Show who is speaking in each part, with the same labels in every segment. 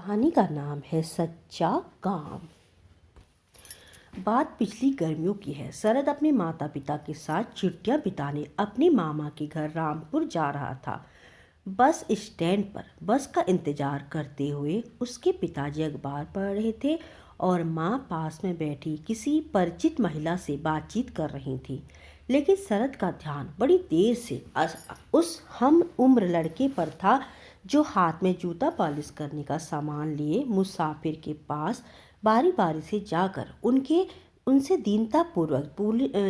Speaker 1: कहानी का नाम है सच्चा काम। बात पिछली गर्मियों की है। शरद अपने माता पिता के साथ छुट्टियां बिताने अपने मामा के घर रामपुर जा रहा था। बस स्टैंड पर बस का इंतजार करते हुए उसके पिताजी अखबार पढ़ रहे थे और माँ पास में बैठी किसी परिचित महिला से बातचीत कर रही थी। लेकिन शरद का ध्यान बड़ी देर से उस हम उम्र लड़के पर था जो हाथ में जूता पॉलिश करने का सामान लिए मुसाफिर के पास बारी बारी से जाकर उनसे दीनतापूर्वक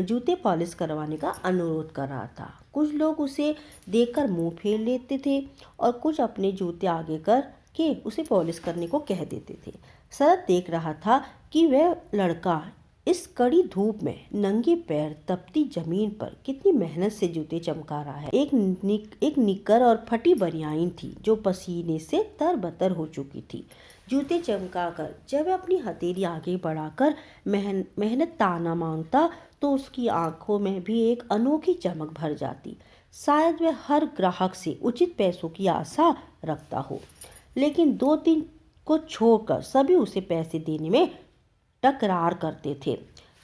Speaker 1: जूते पॉलिश करवाने का अनुरोध कर रहा था। कुछ लोग उसे देखकर मुंह फेर लेते थे और कुछ अपने जूते आगे कर के उसे पॉलिश करने को कह देते थे। शरद देख रहा था कि वह लड़का इस कड़ी धूप में नंगे पैर तपती जमीन पर कितनी मेहनत से जूते चमका रहा है। एक निक्कर और फटी बनियान थी जो पसीने से तरबतर हो चुकी थी। जूते चमकाकर जब वह अपनी हथेली आगे बढ़ाकर मेहनत ताना मांगता तो उसकी आंखों में भी एक अनोखी चमक भर जाती। शायद वह हर ग्राहक से उचित पैसों की आशा रखता हो, लेकिन 2-3 को छोड़कर सभी उसे पैसे देने में तकरार करते थे।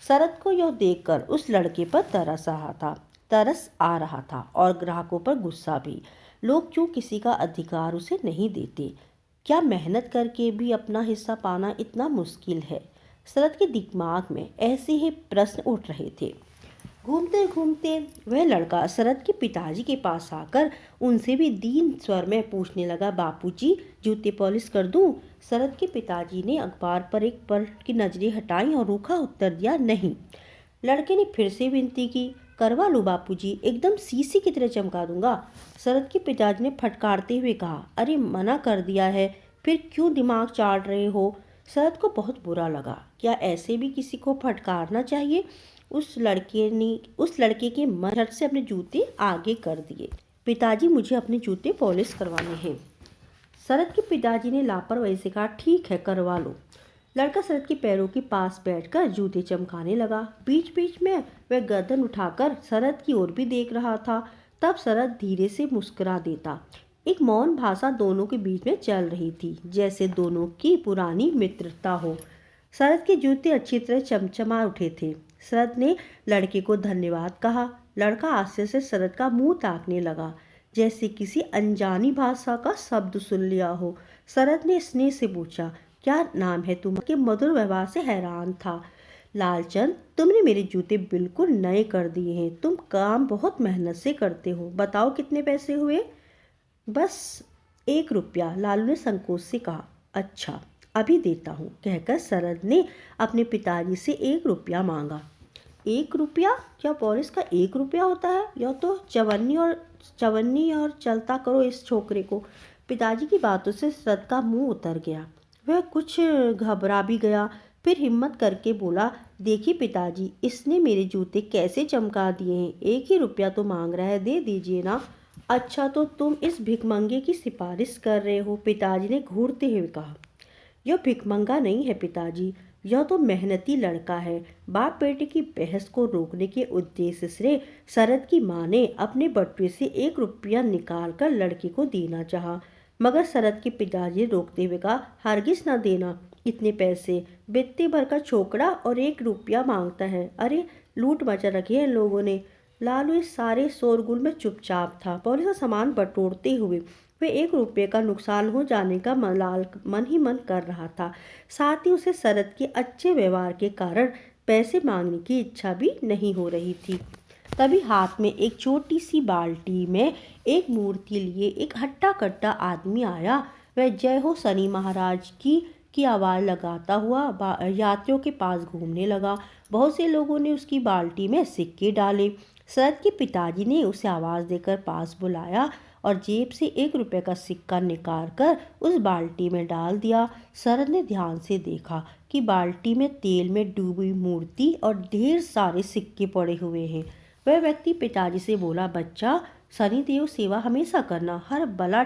Speaker 1: शरद को यह देखकर उस लड़के पर तरस आ रहा था और ग्राहकों पर गुस्सा भी। लोग क्यों किसी का अधिकार उसे नहीं देते? क्या मेहनत करके भी अपना हिस्सा पाना इतना मुश्किल है? शरद के दिमाग में ऐसे ही प्रश्न उठ रहे थे। घूमते घूमते वह लड़का शरद के पिताजी के पास आकर उनसे भी दीन स्वर में पूछने लगा, बापूजी जूते पॉलिश कर दूं? शरद के पिताजी ने अखबार पर एक पल की नजरें हटाई और रूखा उत्तर दिया, नहीं। लड़के ने फिर से विनती की, करवा लो बापूजी, एकदम शीशी की तरह चमका दूंगा। शरद के पिताजी ने फटकारते हुए कहा, अरे मना कर दिया है, फिर क्यों दिमाग चाट रहे हो? शरद को बहुत बुरा लगा। क्या ऐसे भी किसी को फटकारना चाहिए? उस लड़के के मन से अपने जूते आगे कर दिए। पिताजी मुझे अपने जूते पॉलिश करवाने हैं। शरद के पिताजी ने लापरवाही से कहा, ठीक है करवा लो। लड़का शरद के पैरों के पास बैठकर जूते चमकाने लगा। बीच बीच में वह गर्दन उठाकर शरद की ओर भी देख रहा था। तब शरद धीरे से मुस्कुरा देता। एक मौन भाषा दोनों के बीच में चल रही थी, जैसे दोनों की पुरानी मित्रता हो। शरद के जूते अच्छी तरह चमचमा उठे थे। शरद ने लड़के को धन्यवाद कहा। लड़का आश्चर्य से शरद का मुंह ताकने लगा, जैसे किसी अनजानी भाषा का शब्द सुन लिया हो। शरद ने स्नेह से पूछा, क्या नाम है तुम्हारा? के मधुर व्यवहार से हैरान था। लालचंद, तुमने मेरे जूते बिल्कुल नए कर दिए हैं। तुम काम बहुत मेहनत से करते हो। बताओ कितने पैसे हुए? बस 1 रुपया, लालू ने संकोच से कहा। अच्छा अभी देता हूँ, कहकर शरद ने अपने पिताजी से 1 रुपया मांगा। 1 रुपया? क्या पॉलिश का 1 रुपया होता है? यह तो चवन्नी और चलता करो इस छोकरे को। पिताजी की बातों से शरद का मुंह उतर गया। वह कुछ घबरा भी गया, फिर हिम्मत करके बोला, देखिए पिताजी, इसने मेरे जूते कैसे चमका दिए हैं। 1 ही रुपया तो मांग रहा है, दे दीजिए ना। अच्छा तो तुम इस भिखमंगे की सिफारिश कर रहे हो? पिताजी ने घूरते हुए कहा। यह भिखमंगा नहीं है पिताजी, यह तो मेहनती लड़का है। बाप बेटे की बहस को रोकने के उद्देश्य से शरद की मां ने अपने बटुए से 1 रुपया निकालकर लड़के को देना चाहा, मगर शरद के पिताजी ने रोकते हुए कहा, हरगिज न देना इतने पैसे। बित्ते भर का छोकरा और 1 रुपया मांगता है। अरे लूट मचा रखी है इन लोगों ने। लालू इस सारे शोरगुल में चुपचाप था। पॉलिश का सामान बटोरते हुए वे 1 रुपये का नुकसान हो जाने का मन ही मन कर रहा था। साथ ही उसे शरद के अच्छे व्यवहार के कारण पैसे मांगने की इच्छा भी नहीं हो रही थी। तभी हाथ में एक छोटी सी बाल्टी में एक मूर्ति लिए एक हट्टा कट्टा आदमी आया। वह जय हो शनि महाराज की आवाज़ लगाता हुआ यात्रियों के पास घूमने लगा। बहुत से लोगों ने उसकी बाल्टी में सिक्के डाले। शरद के पिताजी ने उसे आवाज़ देकर पास बुलाया और जेब से 1 रुपये का सिक्का निकाल कर उस बाल्टी में डाल दिया। शरद ने ध्यान से देखा कि बाल्टी में तेल में डूबी मूर्ति और ढेर सारे सिक्के पड़े हुए हैं। वह व्यक्ति पिताजी से बोला, बच्चा, शनिदेव सेवा हमेशा करना, हर बला।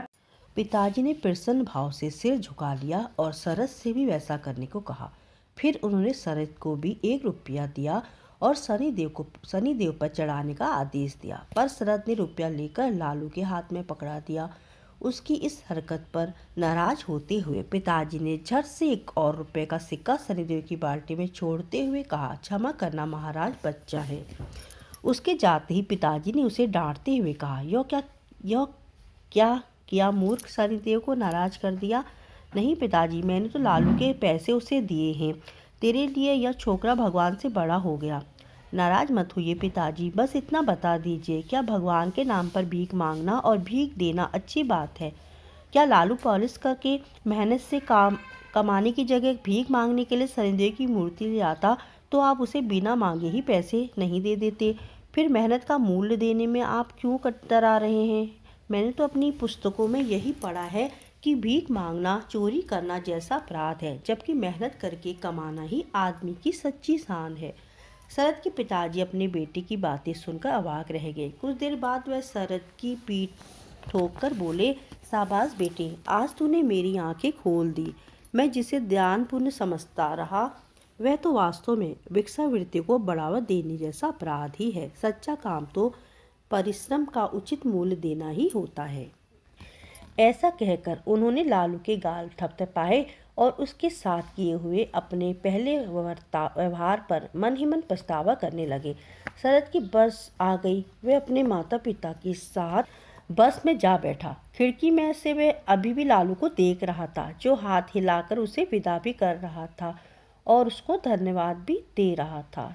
Speaker 1: पिताजी ने प्रसन्न भाव से सिर झुका लिया और शरद से भी वैसा करने को कहा। फिर उन्होंने शरद को भी 1 रुपया दिया और शनिदेव पर चढ़ाने का आदेश दिया। पर शरद ने रुपया लेकर लालू के हाथ में पकड़ा दिया। उसकी इस हरकत पर नाराज होते हुए पिताजी ने झट से 1 और रुपए का सिक्का सनीदेव की बाल्टी में छोड़ते हुए कहा, क्षमा करना महाराज, बच्चा है। उसके जाते ही पिताजी ने उसे डांटते हुए कहा, यह क्या किया मूर्ख, सनीदेव को नाराज कर दिया। नहीं पिताजी, मैंने तो लालू के पैसे उसे दिए हैं। तेरे लिए यह छोकरा भगवान से बड़ा हो गया। नाराज मत होइए पिताजी, बस इतना बता दीजिए, क्या भगवान के नाम पर भीख मांगना और भीख देना अच्छी बात है? क्या लालू पॉलिश करके मेहनत से कमाने की जगह भीख मांगने के लिए सनीदेव की मूर्ति ले आता तो आप उसे बिना मांगे ही पैसे नहीं दे देते? फिर मेहनत का मूल्य देने में आप क्यों कतरा रहे हैं? मैंने तो अपनी पुस्तकों में यही पढ़ा है कि भीख मांगना चोरी करना जैसा अपराध है, जबकि मेहनत करके कमाना ही आदमी की सच्ची शान है। शरद के पिताजी अपने बेटे की बातें सुनकर अवाक रह गए। कुछ देर बाद वह शरद की पीठ ठोककर बोले, शाबाश बेटे, आज तूने मेरी आंखें खोल दी। मैं जिसे ध्यानपूर्ण समझता रहा वह तो वास्तव में भिक्षावृत्ति को बढ़ावा देने जैसा अपराध ही है। सच्चा काम तो परिश्रम का उचित मूल्य देना ही होता है। ऐसा कहकर उन्होंने लालू के गाल थपथपाए और उसके साथ किए हुए अपने पहले व्यवहार पर मन ही मन पछतावा करने लगे। शरद की बस आ गई। वह अपने माता पिता के साथ बस में जा बैठा। खिड़की में से वह अभी भी लालू को देख रहा था, जो हाथ हिलाकर उसे विदा भी कर रहा था और उसको धन्यवाद भी दे रहा था।